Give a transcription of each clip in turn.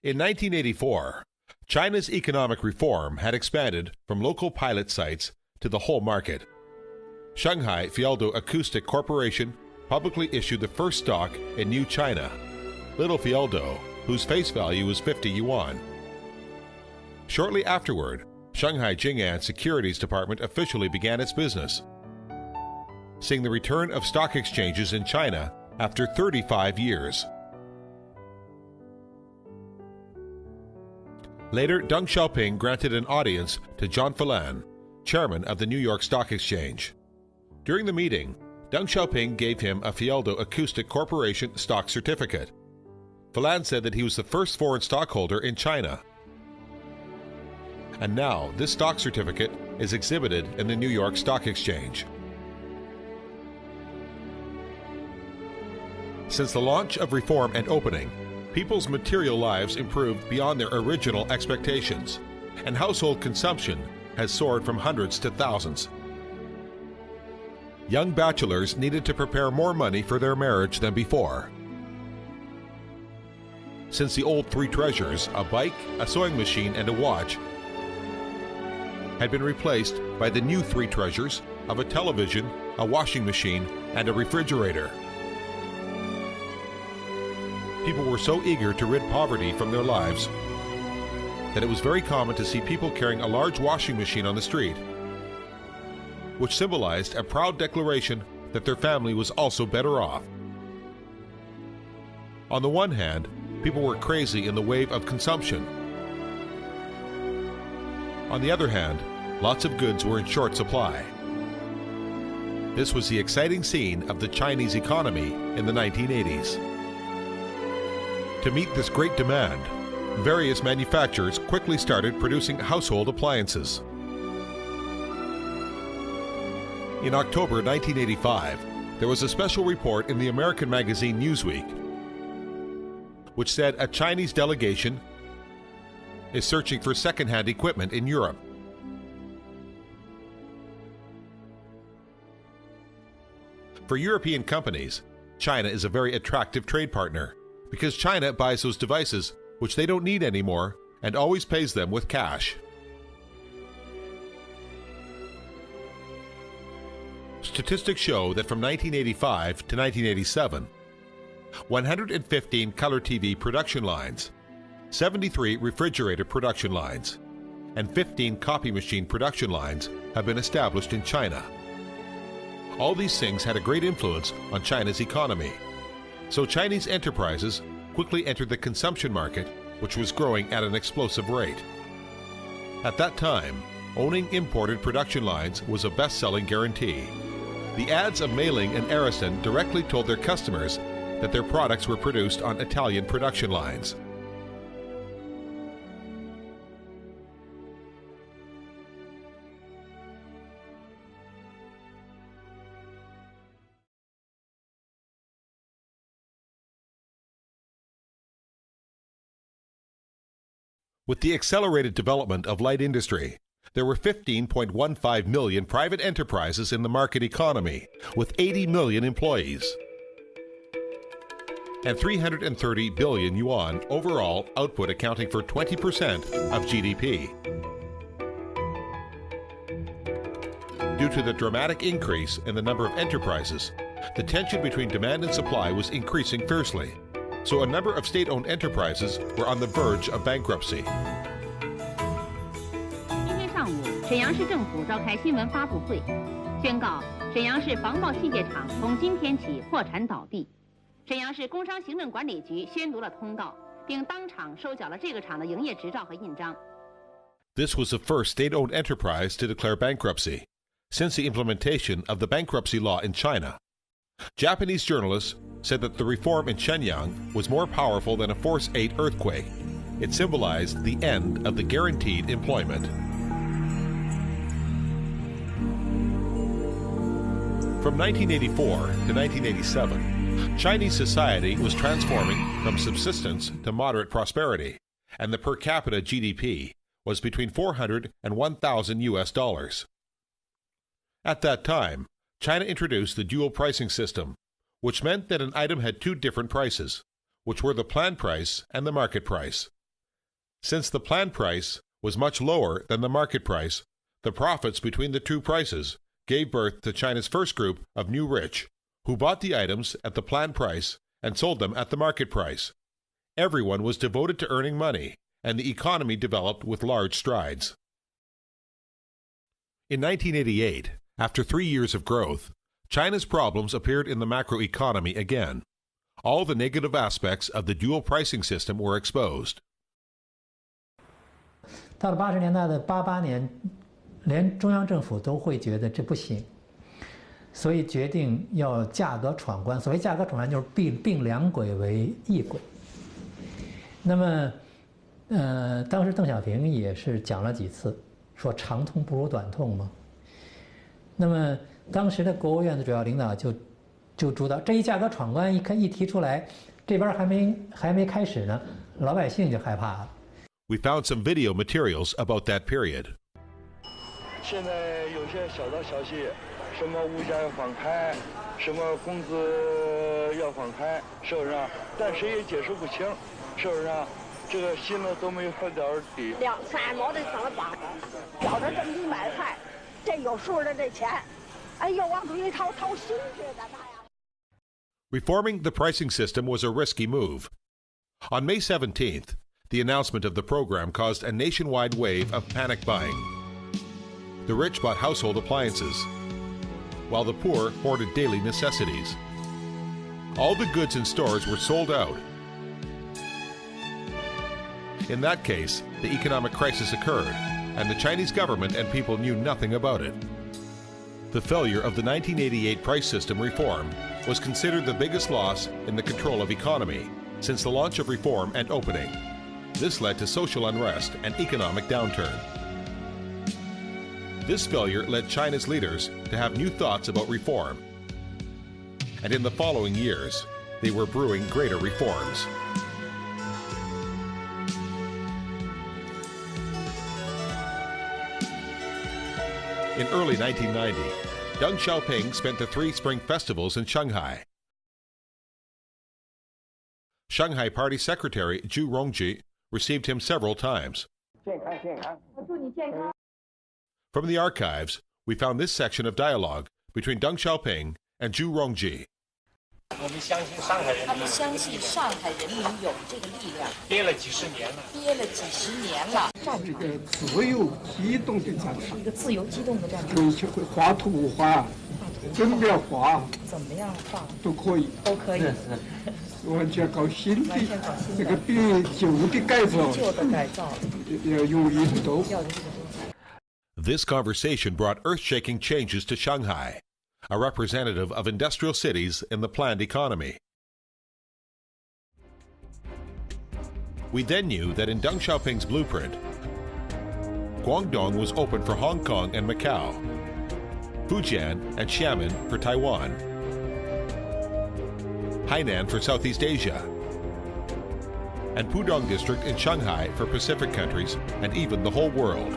In 1984, China's economic reform had expanded from local pilot sites to the whole market. Shanghai Fieldo Acoustic Corporation publicly issued the first stock in New China, Little Fieldo, whose face value was 50 yuan. Shortly afterward, Shanghai Jing'an Securities Department officially began its business, seeing the return of stock exchanges in China after 35 years. Later, Deng Xiaoping granted an audience to John Phelan, chairman of the New York Stock Exchange. During the meeting, Deng Xiaoping gave him a Fieldo Acoustic Corporation stock certificate. Phelan said that he was the first foreign stockholder in China. And now, this stock certificate is exhibited in the New York Stock Exchange. Since the launch of reform and opening, people's material lives improved beyond their original expectations, and household consumption has soared from hundreds to thousands. Young bachelors needed to prepare more money for their marriage than before. Since the old three treasures, a bike, a sewing machine, and a watch, had been replaced by the new three treasures of a television, a washing machine, and a refrigerator. People were so eager to rid poverty from their lives that it was very common to see people carrying a large washing machine on the street, which symbolized a proud declaration that their family was also better off. On the one hand, people were crazy in the wave of consumption. On the other hand, lots of goods were in short supply. This was the exciting scene of the Chinese economy in the 1980s. To meet this great demand, various manufacturers quickly started producing household appliances. In October 1985, there was a special report in the American magazine Newsweek, which said a Chinese delegation is searching for second-hand equipment in Europe. For European companies, China is a very attractive trade partner, because China buys those devices which they don't need anymore and always pays them with cash. Statistics show that from 1985 to 1987, 115 color TV production lines, 73 refrigerator production lines, and 15 copy machine production lines have been established in China. All these things had a great influence on China's economy. So Chinese enterprises quickly entered the consumption market, which was growing at an explosive rate. At that time, owning imported production lines was a best-selling guarantee. The ads of Mei-Ling and Arison directly told their customers that their products were produced on Italian production lines. With the accelerated development of light industry, there were 15.15 million private enterprises in the market economy, with 80 million employees, and 330 billion yuan overall output, accounting for 20% of GDP. Due to the dramatic increase in the number of enterprises, the tension between demand and supply was increasing fiercely. So a number of state-owned enterprises were on the verge of bankruptcy. 今天上午，沈阳市政府召开新闻发布会，宣告沈阳市防爆器械厂从今天起破产倒闭。沈阳市工商行政管理局宣读了通告，并当场收缴了这个厂的营业执照和印章。 This was the first state-owned enterprise to declare bankruptcy since the implementation of the bankruptcy law in China. Japanese journalists said that the reform in Shenyang was more powerful than a Force 8 earthquake. It symbolized the end of the guaranteed employment. From 1984 to 1987, Chinese society was transforming from subsistence to moderate prosperity, and the per capita GDP was between 400 and 1,000 US dollars. At that time, China introduced the dual pricing system, which meant that an item had two different prices, which were the planned price and the market price. Since the planned price was much lower than the market price, the profits between the two prices gave birth to China's first group of new rich, who bought the items at the planned price and sold them at the market price. Everyone was devoted to earning money, and the economy developed with large strides. In 1988, after 3 years of growth, China's problems appeared in the macroeconomy again. All the negative aspects of the dual pricing system were exposed. 到了80年代的88年，连中央政府都会觉得这不行，所以决定要价格闯关。所谓价格闯关，就是并两轨为一轨。那么，当时邓小平也是讲了几次，说长痛不如短痛嘛。那么当时的国务院的主要领导就主导这一价格闯关一提出来，这边还没开始呢，老百姓就害怕了。We found some video materials about that period. 现在有些小道消息，什么物价要放开，什么工资要放开，是不是啊？但谁也解释不清，是不是啊？这个心呢都没有点底。2-3毛的上了8，要着这么一买菜，这有数的这钱，哎呦，往嘴里掏心去的那样。Reforming the pricing system was a risky move. On May 17th, the announcement of the program caused a nationwide wave of panic buying. The rich bought household appliances, while the poor hoarded daily necessities. All the goods in stores were sold out. In that case, the economic crisis occurred, and the Chinese government and people knew nothing about it. The failure of the 1988 price system reform was considered the biggest loss in the control of economy since the launch of reform and opening. This led to social unrest and economic downturn. This failure led China's leaders to have new thoughts about reform. And in the following years, they were brewing greater reforms. In early 1990, Deng Xiaoping spent the 3 spring festivals in Shanghai. Shanghai Party Secretary Zhu Rongji received him several times. From the archives, we found this section of dialogue between Deng Xiaoping and Zhu Rongji. 我们相信上海人民，他们相信上海人民有这个力量，憋了几十年了，这个自由机动的战场，一个自由机动的战场，可以学会画图画，怎么样画，怎么样画都可以，完全搞新的，这个比旧的改造要有引导。This conversation brought earth-shaking changes to Shanghai, a representative of industrial cities in the planned economy. We then knew that in Deng Xiaoping's blueprint, Guangdong was open for Hong Kong and Macau, Fujian and Xiamen for Taiwan, Hainan for Southeast Asia, and Pudong District in Shanghai for Pacific countries and even the whole world.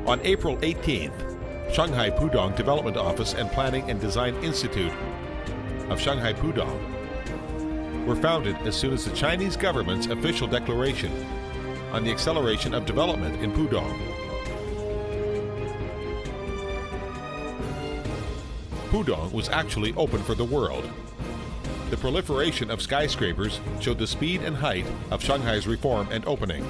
On April 18th, Shanghai Pudong Development Office and Planning and Design Institute of Shanghai Pudong were founded as soon as the Chinese government's official declaration on the acceleration of development in Pudong. Pudong was actually open for the world. The proliferation of skyscrapers showed the speed and height of Shanghai's reform and opening.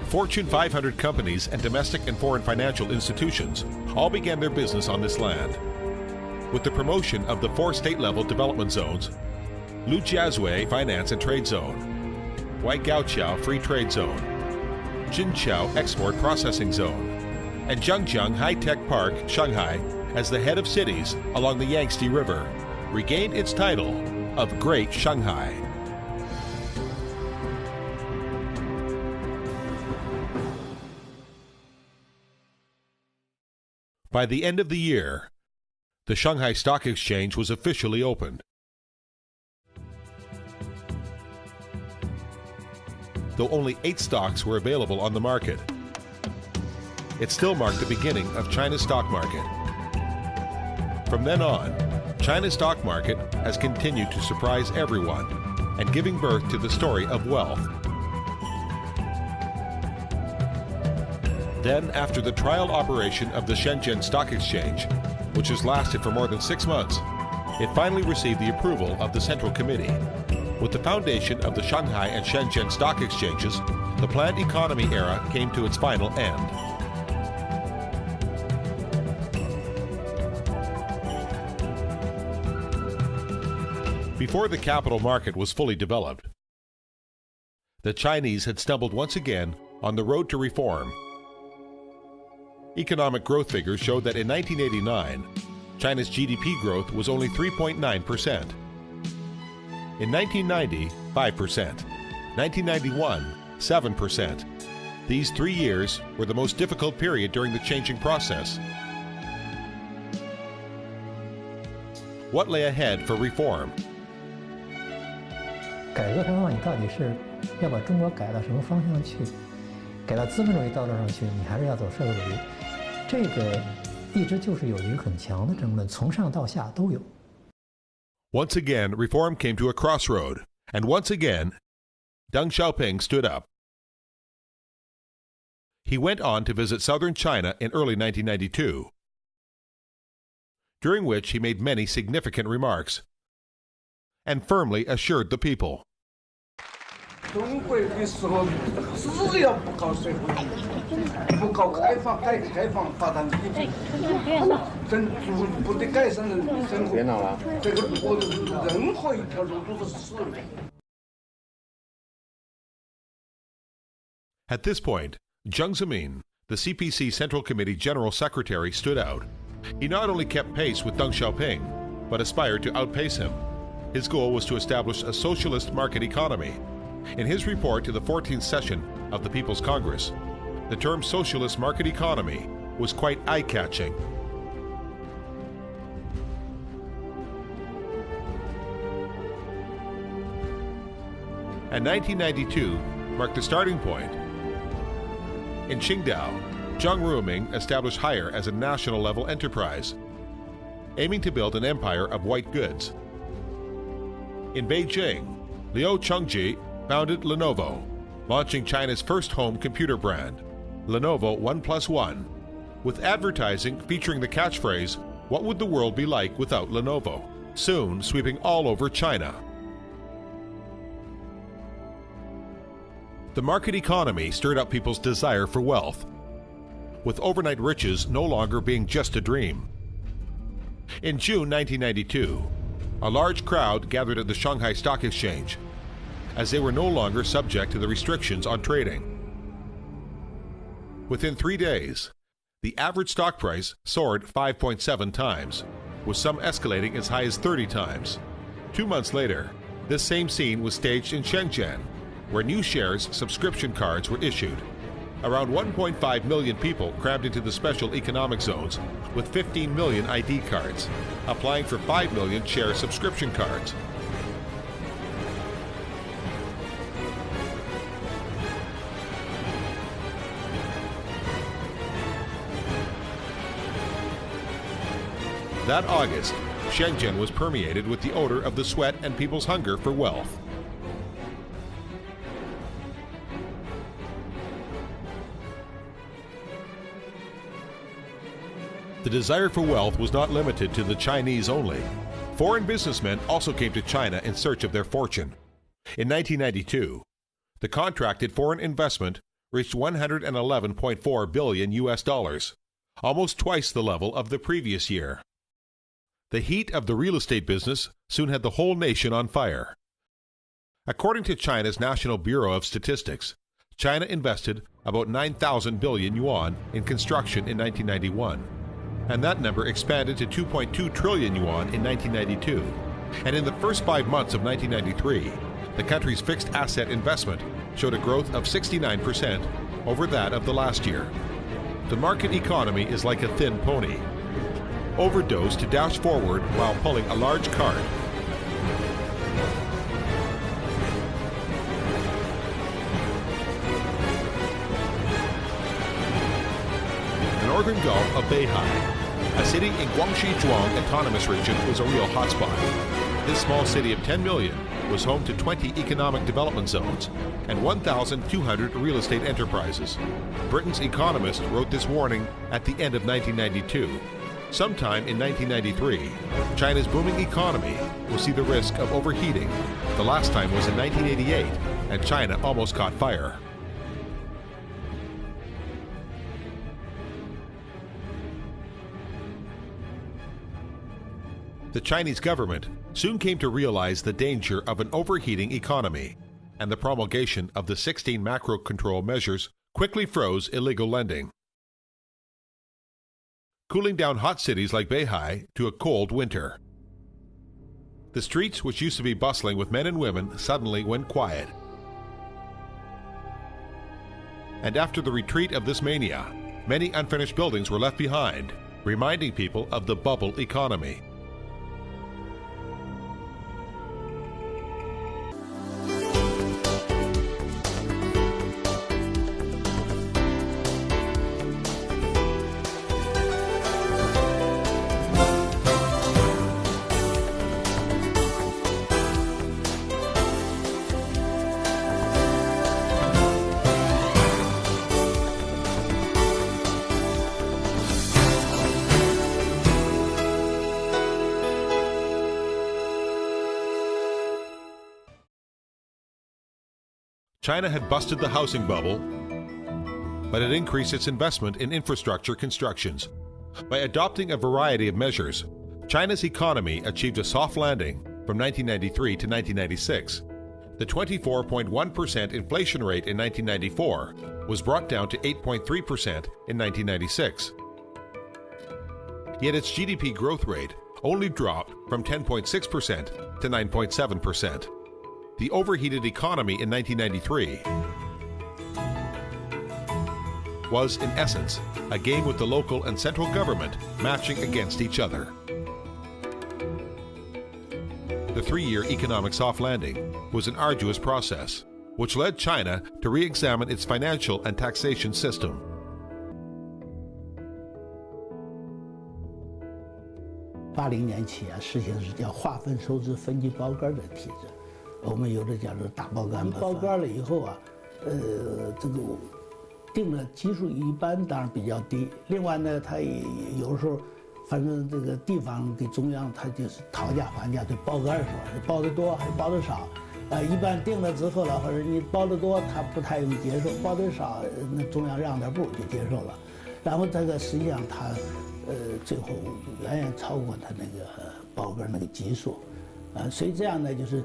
Fortune 500 companies and domestic and foreign financial institutions all began their business on this land. With the promotion of the 4 state-level development zones, Lujiazui Finance and Trade Zone, Waigaoqiao Free Trade Zone, Jinqiao Export Processing Zone, and Zhangjiang High-Tech Park, Shanghai, as the head of cities along the Yangtze River, regained its title of Great Shanghai. By the end of the year, the Shanghai Stock Exchange was officially opened. Though only 8 stocks were available on the market. it still marked the beginning of China's stock market. From then on, China's stock market has continued to surprise everyone and giving birth to the story of wealth. Then, after the trial operation of the Shenzhen Stock Exchange, which has lasted for more than 6 months, it finally received the approval of the Central Committee. With the foundation of the Shanghai and Shenzhen Stock Exchanges, the planned economy era came to its final end. Before the capital market was fully developed, the Chinese had stumbled once again on the road to reform. Economic growth figures showed that in 1989, China's GDP growth was only 3.9%. In 1990, 5%. 1991, 7%. These 3 years were the most difficult period during the changing process. What lay ahead for reform? 改革开放，你到底是要把中国改到什么方向去？改到资本主义道路上去，你还是要走社会主义？这个一直就是有一个很强的争论，从上到下都有。Once again, reform came to a crossroad, and once again, Deng Xiaoping stood up. He went on to visit southern China in early 1992, during which he made many significant remarks and firmly assured the people. 中国的时候，只要不搞社会主义，不搞改革开放发展经济，逐步的改善人民生活，这个任何一条路都是死路。 At this point, Jiang Zemin, the CPC Central Committee General Secretary, stood out. He not only kept pace with Deng Xiaoping, but aspired to outpace him. His goal was to establish a socialist market economy. In his report to the 14th session of the People's Congress, the term socialist market economy was quite eye-catching. And 1992 marked the starting point. In Qingdao, Zhang Ruming established Haier as a national-level enterprise, aiming to build an empire of white goods. In Beijing, Liu Chengji founded Lenovo, launching China's first home computer brand, Lenovo OnePlus with advertising featuring the catchphrase, "What would the world be like without Lenovo?" soon sweeping all over China. The market economy stirred up people's desire for wealth, with overnight riches no longer being just a dream. In June 1992, a large crowd gathered at the Shanghai Stock Exchange, as they were no longer subject to the restrictions on trading. Within 3 days, the average stock price soared 5.7 times, with some escalating as high as 30 times. 2 months later, this same scene was staged in Shenzhen, where new shares subscription cards were issued. Around 1.5 million people crammed into the special economic zones with 15 million ID cards, applying for 5 million share subscription cards. That August, Shenzhen was permeated with the odor of the sweat and people's hunger for wealth. The desire for wealth was not limited to the Chinese only. Foreign businessmen also came to China in search of their fortune. In 1992, the contracted foreign investment reached $111.4 billion US, almost twice the level of the previous year. The heat of the real estate business soon had the whole nation on fire. According to China's National Bureau of Statistics, China invested about 9,000 billion yuan in construction in 1991, and that number expanded to 2.2 trillion yuan in 1992. And in the first 5 months of 1993, the country's fixed asset investment showed a growth of 69% over that of the last year. The market economy is like a thin pony, overdosed to dash forward while pulling a large cart. northern Gulf of Beihai. A city in Guangxi Zhuang Autonomous Region was a real hotspot. This small city of 10 million was home to 20 economic development zones and 1,200 real estate enterprises. Britain's Economist wrote this warning at the end of 1992. Sometime in 1993, China's booming economy will see the risk of overheating. The last time was in 1988, and China almost caught fire. The Chinese government soon came to realize the danger of an overheating economy, and the promulgation of the 16 macro control measures quickly froze illegal lending, cooling down hot cities like Beihai to a cold winter. The streets, which used to be bustling with men and women, suddenly went quiet. And after the retreat of this mania, many unfinished buildings were left behind, reminding people of the bubble economy. China had busted the housing bubble, but it increased its investment in infrastructure constructions. By adopting a variety of measures, China's economy achieved a soft landing from 1993 to 1996. The 24.1% inflation rate in 1994 was brought down to 8.3% in 1996. Yet its GDP growth rate only dropped from 10.6% to 9.7%. The overheated economy in 1993 was, in essence, a game with the local and central government matching against each other. The three-year economic soft landing was an arduous process, which led China to re-examine its financial and taxation system.80年起实行的是叫划分收支、分级包干的体制。我们有的叫做大包干，包干了以后啊，这个定的基数一般当然比较低。另外呢，它也有时候，反正这个地方给中央，它就是讨价还价，对包干说，包得多还是包得少？一般定了之后了，或者你包得多，他不太容易接受；包得少，那中央让点步就接受了。然后这个实际上它，最后远远超过它那个包干那个基数，所以这样呢就是。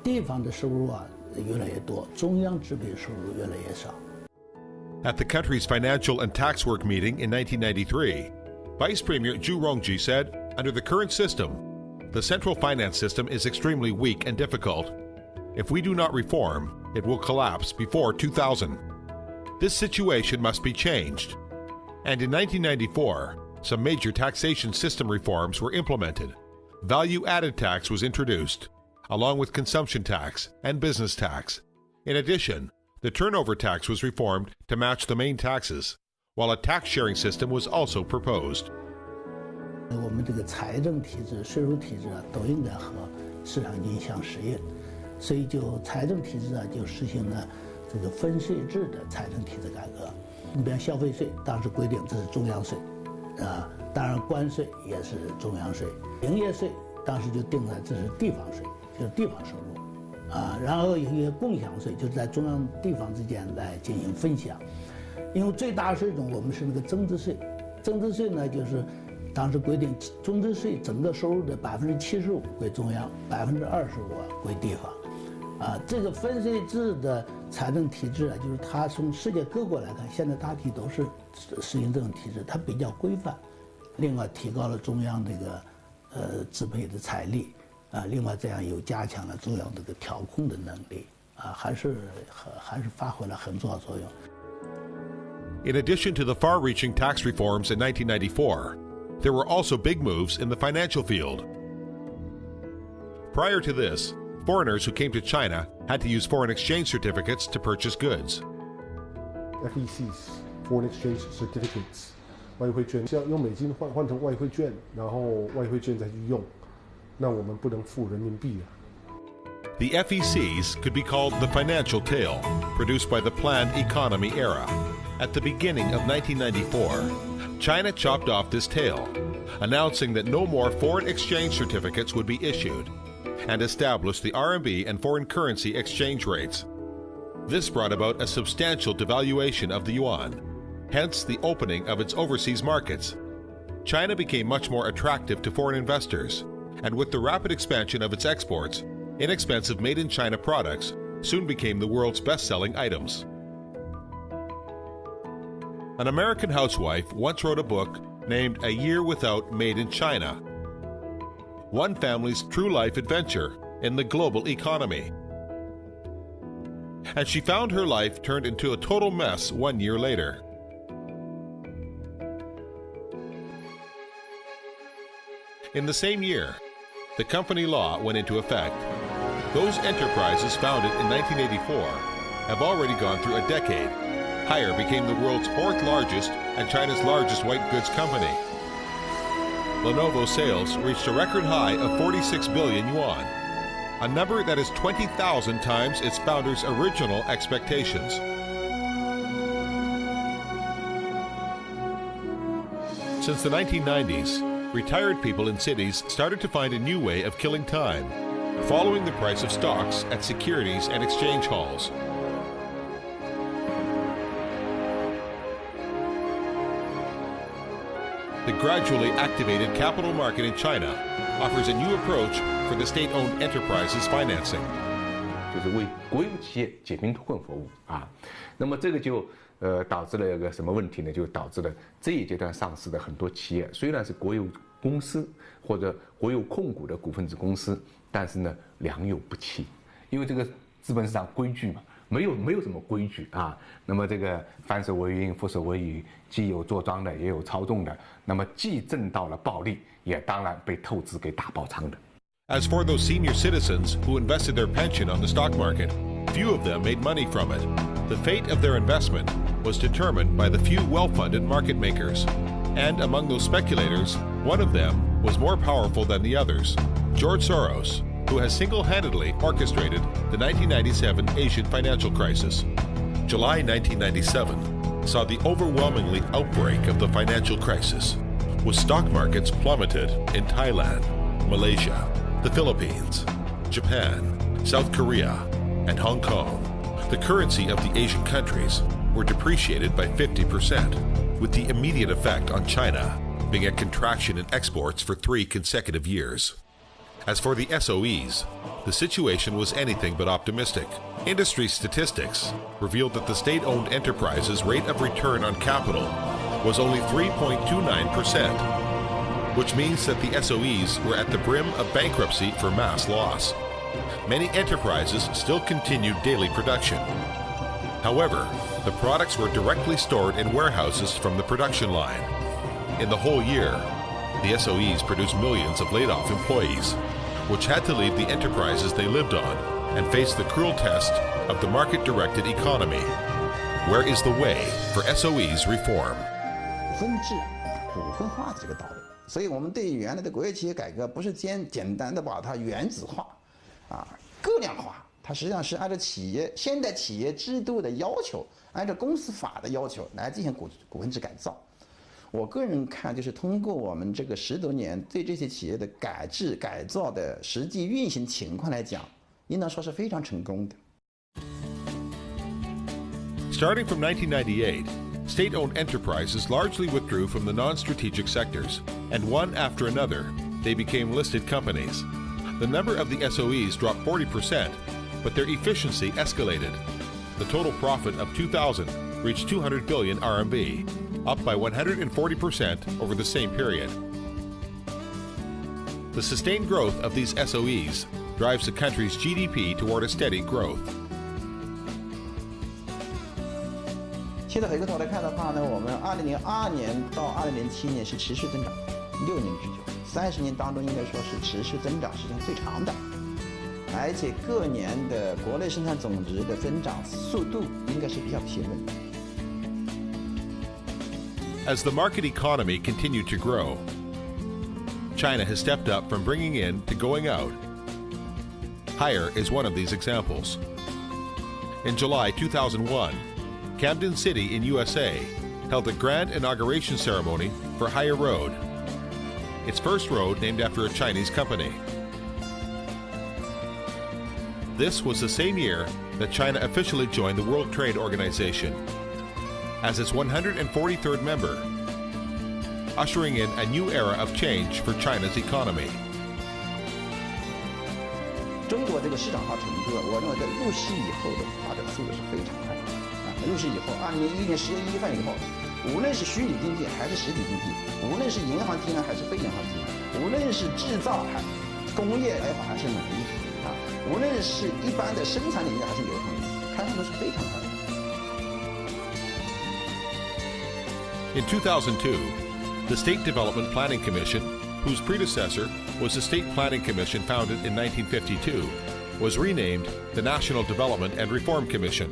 地方的收入啊越来越多，中央支配收入越来越少。At the country's financial and tax work meeting in 1993, Vice Premier Zhu Rongji said, under the current system, the central finance system is extremely weak and difficult. If we do not reform, it will collapse before 2000. This situation must be changed. And in 1994, some major taxation system reforms were implemented. Value-added tax was introduced, along with consumption tax and business tax. In addition, the turnover tax was reformed to match the main taxes, while a tax-sharing system was also proposed. 我们这个财政体制、税收体制啊，都应该和市场经济相适应，所以就财政体制啊，就实行了这个分税制的财政体制改革。你比方消费税，当时规定这是中央税，当然关税也是中央税，营业税当时就定了这是地方税。就是地方收入，然后有一些共享税，就是在中央地方之间来进行分享。因为最大税种我们是那个增值税，增值税呢就是当时规定增值税整个收入的75%归中央，25%归地方。这个分税制的财政体制啊，就是它从世界各国来看，现在大体都是实行这种体制，它比较规范。另外，提高了中央这个支配的财力。另外这样又加强了中央这个调控的能力，还是发挥了很重要作用。In addition to the far-reaching tax reforms in 1994, there were also big moves in the financial field. Prior to this, foreigners who came to China had to use foreign exchange certificates to purchase goods. FECs, foreign exchange certificates, 外汇券，要用美金换成外汇券，然后外汇券再去用，那我们不能付人民币啊。The FECs could be called the financial tail, produced by the planned economy era. At the beginning of 1994, China chopped off this tail, announcing that no more foreign exchange certificates would be issued, and established the RMB and foreign currency exchange rates. This brought about a substantial devaluation of the yuan, hence the opening of its overseas markets. China became much more attractive to foreign investors, and with the rapid expansion of its exports, inexpensive made-in-China products soon became the world's best-selling items. An American housewife once wrote a book named A Year Without Made in China, one family's true life adventure in the global economy. And she found her life turned into a total mess 1 year later. In the same year, the company law went into effect. Those enterprises founded in 1984 have already gone through a decade. Haier became the world's 4th largest and China's largest white goods company. Lenovo sales reached a record high of 46 billion yuan, a number that is 20,000 times its founder's original expectations. Since the 1990s, retired people in cities started to find a new way of killing time, following the price of stocks at securities and exchange halls. The gradually activated capital market in China offers a new approach for the state-owned enterprises financing. 就是为国有企业解冰脱困服务啊，那么这个就导致了一个什么问题呢？就导致了这一阶段上市的很多企业虽然是国有公司或者国有控股的股份制公司，但是呢良莠不齐，因为这个资本市场规矩嘛。没有什么规矩啊，那么这个反手为云，覆手为雨，既有做庄的，也有操纵的，那么既挣到了暴利，也当然被透支给打爆仓的。As for those senior citizens who invested their pension on the stock market, few of them made money from it. The fate of their investment was determined by the few well-funded market makers. And among those speculators, one of them was more powerful than the others, George Soros, who has single-handedly orchestrated the 1997 Asian financial crisis. July 1997 saw the overwhelmingly outbreak of the financial crisis, with stock markets plummeted in Thailand, Malaysia, the Philippines, Japan, South Korea, and Hong Kong. The currency of the Asian countries were depreciated by 50%, with the immediate effect on China being a contraction in exports for 3 consecutive years. As for the SOEs, the situation was anything but optimistic. Industry statistics revealed that the state-owned enterprises' rate of return on capital was only 3.29%, which means that the SOEs were at the brim of bankruptcy for mass loss. Many enterprises still continued daily production. However, the products were directly stored in warehouses from the production line. In the whole year, the SOEs produced millions of laid-off employees, which had to leave the enterprises they lived on and face the cruel test of the market-directed economy. Where is the way for SOEs reform? 分制、股份化这个道理，所以我们对原来的国有企业改革不是简单的把它原子化，个量化，它实际上是按照现代企业制度的要求，按照公司法的要求来进行股份制改造。我个人看，就是通过我们这个10多年对这些企业的改制改造的实际运行情况来讲，应当说是非常成功的。Starting from 1998, state-owned enterprises largely withdrew from the non-strategic sectors, and one after another, they became listed companies. The number of the SOEs dropped 40%, but their efficiency escalated. The total profit of 2000 reached 200 billion RMB, up by 140% over the same period. The sustained growth of these SOEs drives the country's GDP toward a steady growth. 现在回过头来看的话呢，我们2002年到2007年是持续增长，6年之久，30年当中应该说是持续增长时间最长的，而且各年的国内生产总值的增长速度应该是比较平稳的。As the market economy continued to grow, China has stepped up from bringing in to going out. Haier is one of these examples. In July 2001, Camden City in USA held a grand inauguration ceremony for Haier Road, its first road named after a Chinese company. This was the same year that China officially joined the World Trade Organization as its 143rd member, ushering in a new era of change for China's economy. 中国这个市场化程度，我认为在入世以后的发展速度是非常快的。入世以后，2001年10月1日以后，无论是虚拟经济还是实体经济，无论是银行金融还是非银行金融，无论是制造工业还是农业无论是一般的生产领域还是流通领域，开放都是非常快的。In 2002, the State Development Planning Commission, whose predecessor was the State Planning Commission founded in 1952, was renamed the National Development and Reform Commission.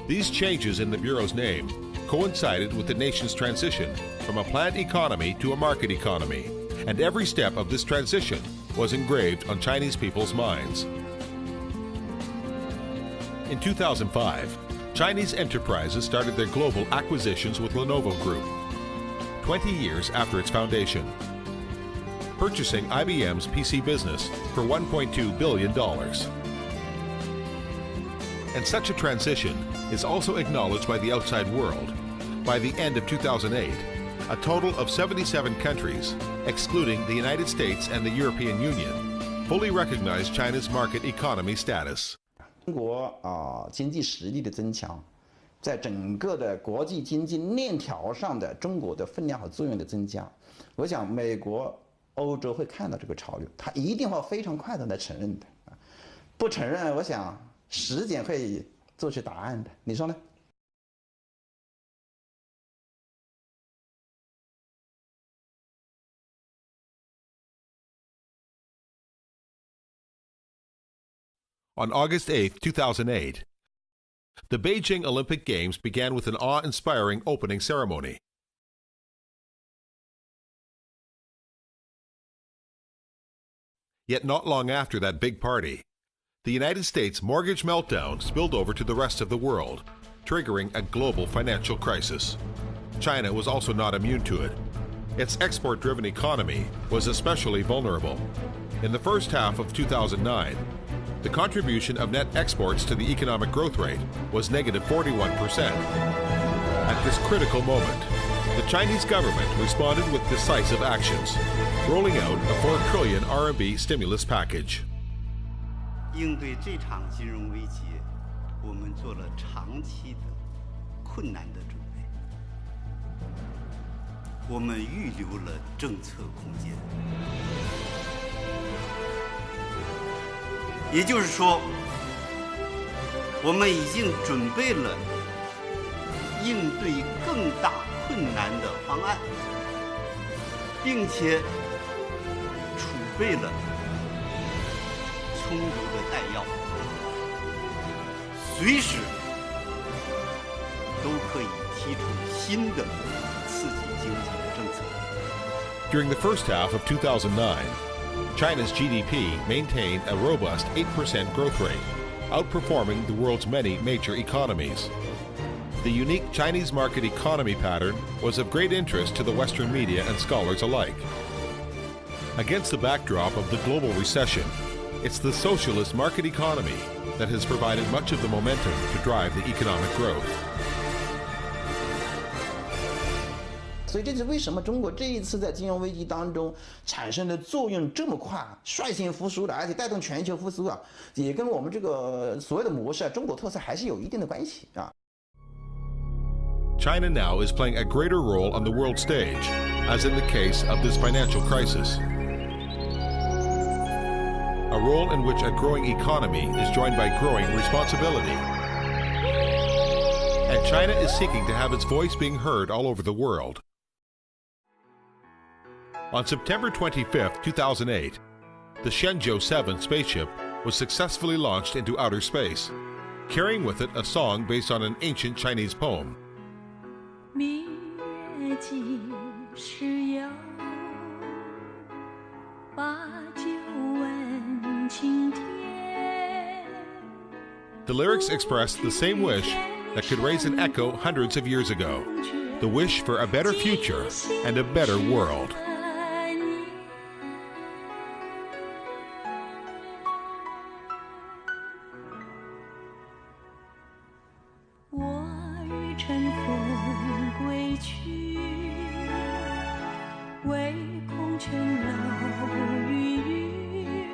These changes in the Bureau's name coincided with the nation's transition from a planned economy to a market economy, and every step of this transition was engraved on Chinese people's minds. In 2005, Chinese enterprises started their global acquisitions with Lenovo Group, 20 years after its foundation, purchasing IBM's PC business for $1.2 billion. And such a transition is also acknowledged by the outside world. By the end of 2008, a total of 77 countries, excluding the United States and the European Union, fully recognize China's market economy status. 中国经济实力的增强，在整个的国际经济链条上的中国的分量和作用的增加，我想美国、欧洲会看到这个潮流，它一定会非常快的来承认的。不承认，我想时间会做出答案的。你说呢？ On August 8, 2008, the Beijing Olympic Games began with an awe-inspiring opening ceremony. Yet not long after that big party, the United States mortgage meltdown spilled over to the rest of the world, triggering a global financial crisis. China was also not immune to it. Its export-driven economy was especially vulnerable. In the first half of 2009, the contribution of net exports to the economic growth rate was negative 41%. At this critical moment, the Chinese government responded with decisive actions, rolling out a 4 trillion RMB stimulus package. 应对这场金融危机，我们做了长期的、困难的准备。我们预留了政策空间。 也就是说，我们已经准备了应对更大困难的方案，并且储备了充足的弹药，随时都可以提出新的刺激经济的政策。 During the first half of 2009, China's GDP maintained a robust 8% growth rate, outperforming the world's many major economies. The unique Chinese market economy pattern was of great interest to the Western media and scholars alike. Against the backdrop of the global recession, it's the socialist market economy that has provided much of the momentum to drive the economic growth. 所以这是为什么中国这一次在金融危机当中产生的作用这么快，率先复苏的，而且带动全球复苏啊，也跟我们这个所有的模式啊，中国特色还是有一定的关系啊。China now is playing a greater role on the world stage, as in the case of this financial crisis. A role in which a growing economy is joined by growing responsibility. And China is seeking to have its voice being heard all over the world. On September 25, 2008, the Shenzhou 7 spaceship was successfully launched into outer space, carrying with it a song based on an ancient Chinese poem. 明月几时有？把酒问青天。 The lyrics express the same wish that could raise an echo hundreds of years ago, the wish for a better future and a better world. 我欲乘风归去，唯恐琼楼玉宇，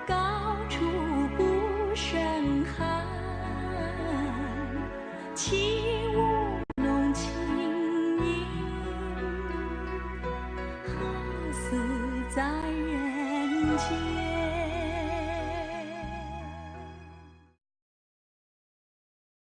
高处不胜寒。起舞弄清影，好似在人间。